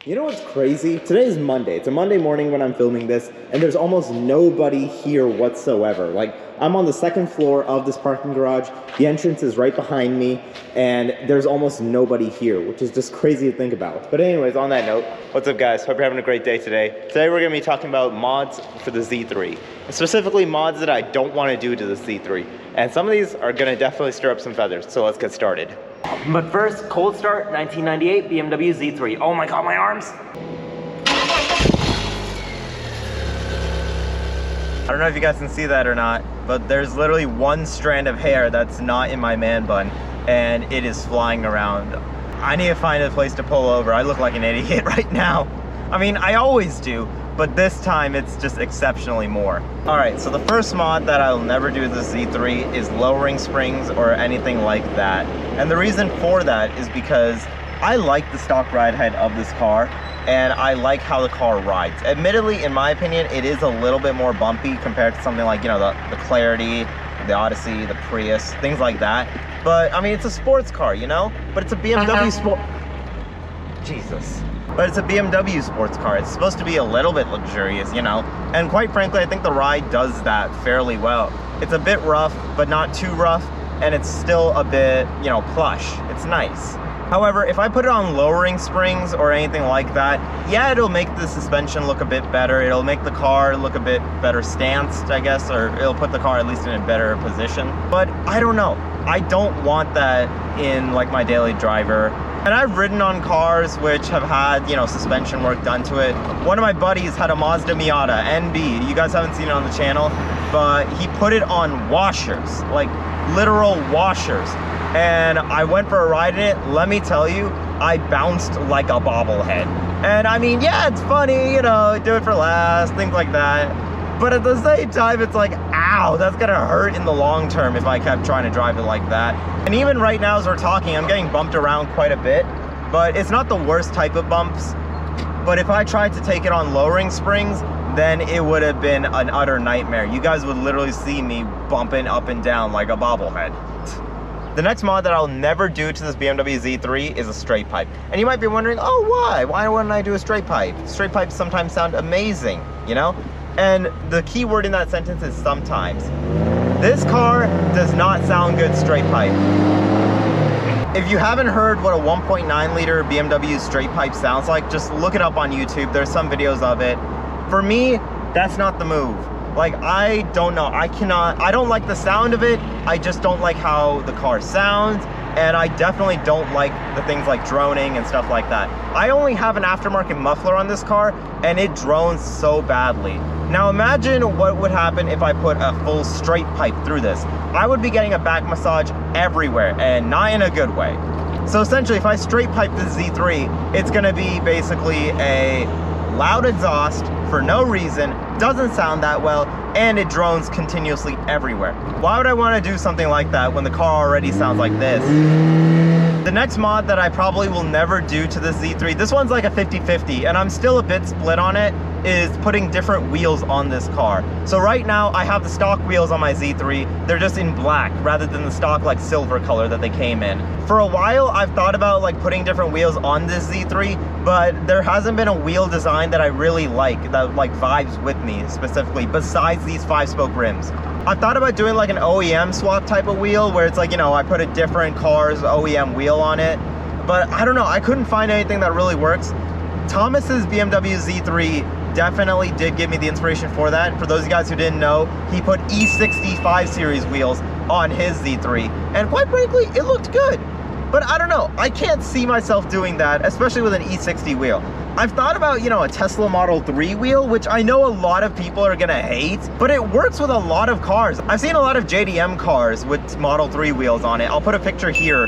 You know what's crazy? Today is Monday. It's a Monday morning when I'm filming this, and there's almost nobody here whatsoever. Like, I'm on the second floor of this parking garage. The entrance is right behind me, and there's almost nobody here, which is just crazy to think about. But anyways, on that note, what's up guys? Hope you're having a great day today. Today we're gonna be talking about mods for the Z3. Specifically mods that I don't wanna do to the Z3. And some of these are gonna definitely stir up some feathers, so let's get started. But first, cold start, 1998 BMW Z3. Oh my god, my arms! I don't know if you guys can see that or not, but there's literally one strand of hair that's not in my man bun, and it is flying around. I need to find a place to pull over. I look like an idiot right now. I mean, I always do, but this time it's just exceptionally more. All right, so the first mod that I'll never do with the Z3 is lowering springs or anything like that. And the reason for that is because I like the stock ride height of this car, and I like how the car rides. Admittedly, in my opinion, it is a little bit more bumpy compared to something like, you know, the Clarity, the Odyssey, the Prius, things like that. But I mean, it's a sports car, you know? But it's a BMW sport. Jesus. But it's a BMW sports car. It's supposed to be a little bit luxurious, you know? And quite frankly, I think the ride does that fairly well. It's a bit rough, but not too rough, and it's still a bit, you know, plush. It's nice. However, if I put it on lowering springs or anything like that, yeah, it'll make the suspension look a bit better. It'll make the car look a bit better stanced, I guess, or it'll put the car at least in a better position. But I don't know. I don't want that in like my daily driver. And I've ridden on cars which have had, you know, suspension work done to it. One of my buddies had a Mazda Miata NB. You guys haven't seen it on the channel, but he put it on washers, like literal washers. And I went for a ride in it. Let me tell you, I bounced like a bobblehead. And I mean, yeah, it's funny, you know, do it for laughs, things like that. But at the same time, it's like, ow, that's gonna hurt in the long term if I kept trying to drive it like that. And even right now as we're talking, I'm getting bumped around quite a bit, but it's not the worst type of bumps. But if I tried to take it on lowering springs, then it would have been an utter nightmare. You guys would literally see me bumping up and down like a bobblehead. The next mod that I'll never do to this BMW Z3 is a straight pipe. And you might be wondering, oh, why? Why wouldn't I do a straight pipe? Straight pipes sometimes sound amazing, you know? And the key word in that sentence is sometimes. This car does not sound good straight pipe. If you haven't heard what a 1.9 liter BMW straight pipe sounds like, just look it up on YouTube. There's some videos of it. For me, that's not the move. Like, I don't know, I don't like the sound of it. I just don't like how the car sounds. And I definitely don't like the things like droning and stuff like that. I only have an aftermarket muffler on this car, and it drones so badly. Now imagine what would happen if I put a full straight pipe through this. I would be getting a back massage everywhere, and not in a good way. So essentially, if I straight pipe this Z3, it's gonna be basically a loud exhaust for no reason, doesn't sound that well, and it drones continuously everywhere. Why would I want to do something like that when the car already sounds like this? The next mod that I probably will never do to the Z3, this one's like a 50-50, and I'm still a bit split on it, is putting different wheels on this car. So right now, I have the stock wheels on my Z3. They're just in black, rather than the stock like silver color that they came in. For a while, I've thought about like putting different wheels on this Z3, but there hasn't been a wheel design that I really like, that like vibes with me specifically, besides these 5-spoke rims. I've thought about doing like an OEM swap type of wheel, where it's like, you know, I put a different car's OEM wheel on it, but I don't know, I couldn't find anything that really works. Thomas's BMW Z3 definitely did give me the inspiration for that. For those of you guys who didn't know, he put E65 series wheels on his Z3, and quite frankly, it looked good. But I don't know, I can't see myself doing that, especially with an E60 wheel. I've thought about, you know, a Tesla Model 3 wheel, which I know a lot of people are gonna hate, but it works with a lot of cars. I've seen a lot of JDM cars with Model 3 wheels on it. I'll put a picture here.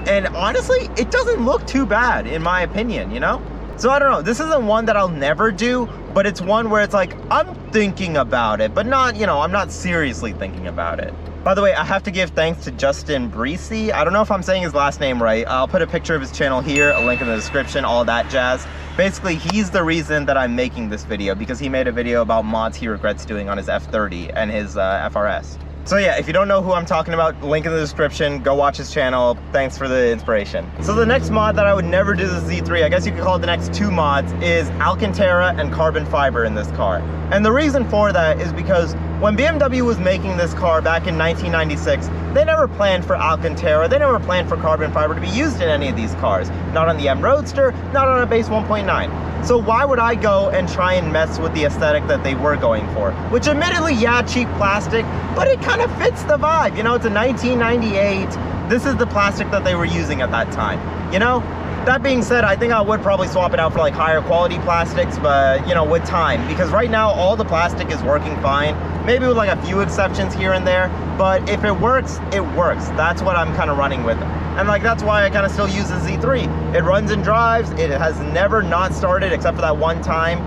And honestly, it doesn't look too bad, in my opinion, you know? So I don't know, this isn't one that I'll never do, but it's one where it's like, I'm thinking about it, but not, you know, I'm not seriously thinking about it. By the way, I have to give thanks to Justin Buice. I don't know if I'm saying his last name right. I'll put a picture of his channel here, a link in the description, all that jazz. Basically, he's the reason that I'm making this video, because he made a video about mods he regrets doing on his F30 and his FRS. So yeah, if you don't know who I'm talking about, link in the description, go watch his channel. Thanks for the inspiration. So the next mod that I would never do the Z3, I guess you could call it the next two mods, is Alcantara and carbon fiber in this car. And the reason for that is because when BMW was making this car back in 1996, they never planned for Alcantara, they never planned for carbon fiber to be used in any of these cars. Not on the M Roadster, not on a base 1.9. So why would I go and try and mess with the aesthetic that they were going for? Which admittedly, yeah, cheap plastic, but it kind of fits the vibe. You know, it's a 1998. This is the plastic that they were using at that time, you know? That being said, I think I would probably swap it out for like higher quality plastics, but you know, with time, because right now all the plastic is working fine, maybe with like a few exceptions here and there, but if it works, it works. That's what I'm kind of running with. And like, that's why I kind of still use the Z3. It runs and drives, it has never not started except for that one time.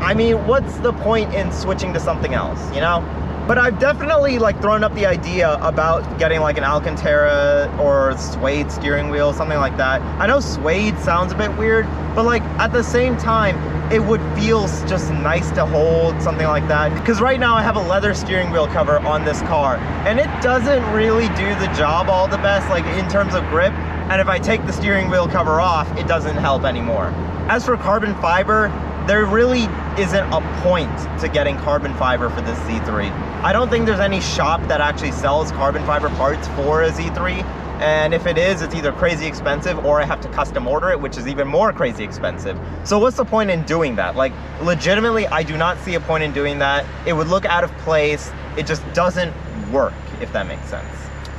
I mean, what's the point in switching to something else, you know? But I've definitely like thrown up the idea about getting like an Alcantara or suede steering wheel, something like that. I know suede sounds a bit weird, but like at the same time, it would feel just nice to hold, something like that. Because right now I have a leather steering wheel cover on this car, and it doesn't really do the job all the best, like in terms of grip. And if I take the steering wheel cover off, it doesn't help anymore. As for carbon fiber, there really isn't a point to getting carbon fiber for this Z3. I don't think there's any shop that actually sells carbon fiber parts for a Z3. And if it is, it's either crazy expensive or I have to custom order it, which is even more crazy expensive. So what's the point in doing that? Like, legitimately, I do not see a point in doing that. It would look out of place. It just doesn't work, if that makes sense.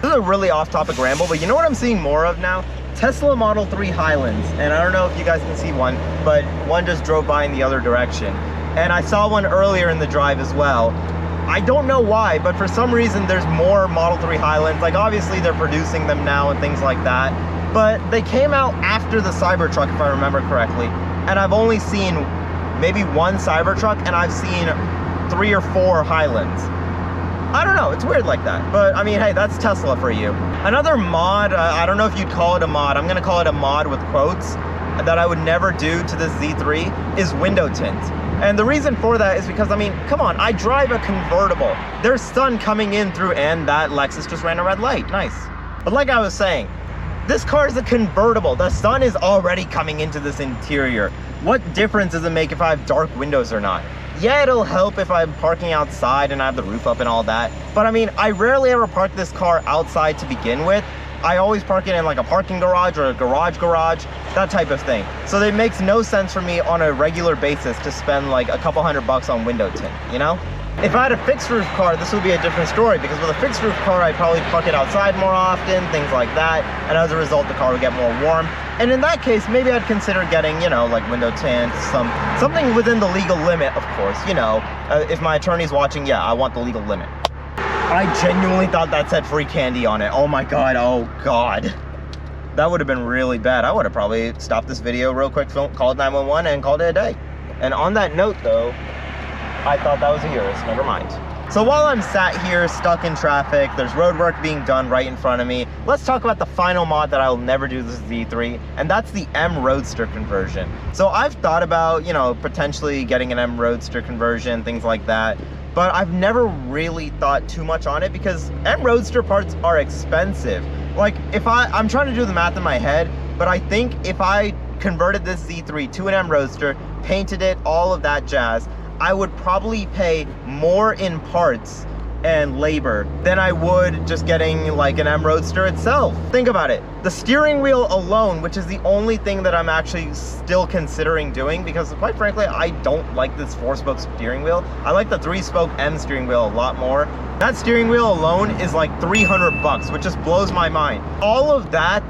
This is a really off-topic ramble, but you know what I'm seeing more of now? Tesla Model 3 Highlands, and I don't know if you guys can see one, but one just drove by in the other direction. And I saw one earlier in the drive as well. I don't know why, but for some reason there's more Model 3 Highlands. Like, obviously they're producing them now and things like that, but they came out after the Cybertruck, if I remember correctly. And I've only seen maybe one Cybertruck, and I've seen 3 or 4 Highlands. I don't know, it's weird like that. But I mean, hey, that's Tesla for you. Another mod, I don't know if you'd call it a mod, I'm gonna call it a mod with quotes, that I would never do to this Z3 is window tint. And the reason for that is because, I mean, come on, I drive a convertible. There's sun coming in through, and that Lexus just ran a red light, nice. But like I was saying, this car is a convertible. The sun is already coming into this interior. What difference does it make if I have dark windows or not? Yeah, it'll help if I'm parking outside and I have the roof up and all that. But I mean, I rarely ever park this car outside to begin with. I always park it in like a parking garage or a garage, that type of thing. So it makes no sense for me on a regular basis to spend like a couple $100 on window tint, you know? If I had a fixed roof car, this would be a different story, because with a fixed roof car, I'd probably park it outside more often, things like that. And as a result, the car would get more warm. And in that case, maybe I'd consider getting, you know, like window tint, something within the legal limit, of course, you know. If my attorney's watching, yeah, I want the legal limit. I genuinely thought that said free candy on it. Oh my God, oh God. That would have been really bad. I would have probably stopped this video real quick, called 911 and called it a day. And on that note though, I thought that was a Urus, never mind. So while I'm sat here stuck in traffic, there's road work being done right in front of me, let's talk about the final mod that I'll never do this Z3, and that's the M Roadster conversion. So I've thought about, you know, potentially getting an M Roadster conversion, things like that, but I've never really thought too much on it because M Roadster parts are expensive. Like, if I'm trying to do the math in my head, but I think if I converted this Z3 to an M Roadster, painted it, all of that jazz, I would probably pay more in parts and labor than I would just getting like an M Roadster itself. Think about it. The steering wheel alone, which is the only thing that I'm actually still considering doing, because quite frankly, I don't like this 4-spoke steering wheel. I like the 3-spoke M steering wheel a lot more. That steering wheel alone is like $300, which just blows my mind. All of that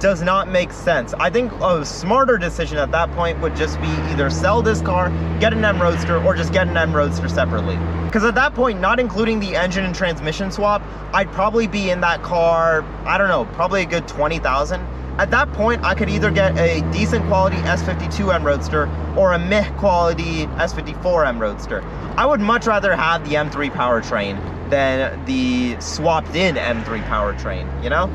does not make sense. I think a smarter decision at that point would just be either sell this car, get an M Roadster, or just get an M Roadster separately. Because at that point, not including the engine and transmission swap, I'd probably be in that car, I don't know, probably a good 20,000. At that point, I could either get a decent quality S52 M Roadster or a meh quality S54 M Roadster. I would much rather have the M3 powertrain than the swapped in M3 powertrain, you know?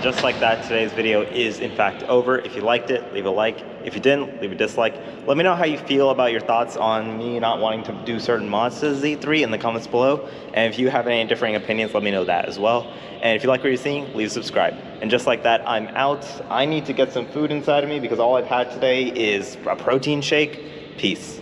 Just like that, today's video is in fact over. If you liked it, leave a like. If you didn't, leave a dislike. Let me know how you feel about your thoughts on me not wanting to do certain mods to the Z3 in the comments below. And if you have any differing opinions, let me know that as well. And if you like what you're seeing, leave a subscribe. And just like that, I'm out. I need to get some food inside of me because all I've had today is a protein shake. Peace.